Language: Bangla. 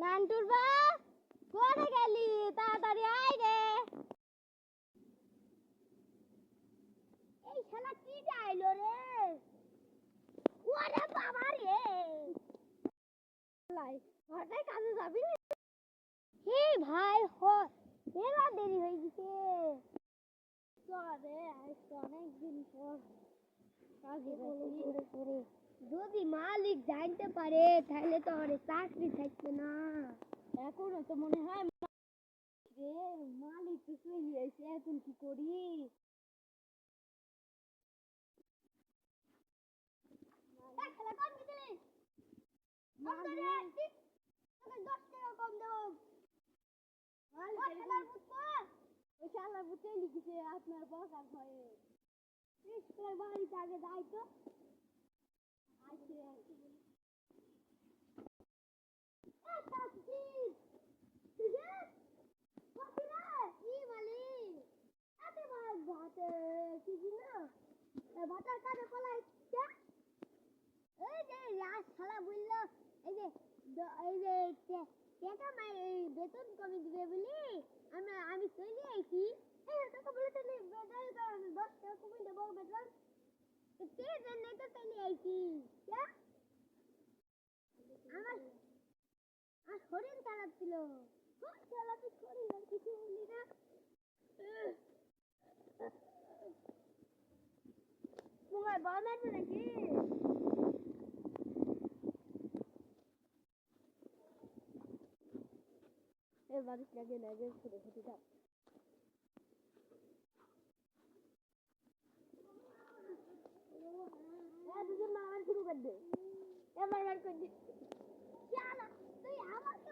নান্টুর বা কোথায় গেলি? তাড়াতাড়ি আয় রে। এই শালা কি যাইলো রে? ওরে বাবা রে, ঘরটায় কাজে যাবি না? হে ভাই এবার দেরি হয়ে গেছে। চলে অনেকদিন পর কাজে গেছি। যদি মালিক জানতে পারে তাহলে তো আর চাকরি থাকবে না। এখনো তো মনে হয় মালিক তো চলে এসে, এখন কি করি? আপনার বকার ভয়ে বাড়িতে আগে যাই তো। ভাতার কাজে পলাইছে। এই যে রাত শালা বললো এই যে টাকা বেতন কমে দিবে বলি আমি চলে আইছি। টাকা বলে তাহলে বেতন 10 টাকা কমে দেবো বেতন। কে জানে তো চলে আইছি। আমার আর শরীর খারাপ ছিল। খুব খারাপ শরীর, আর কিছু বলি না। তোমার বাবা মারবে নাকি? বাড়ির লাগে লাগে ছোট ছোটটা দুজন মারামারি শুরু করে দে। এবার বার করে দে। তুই আমাকে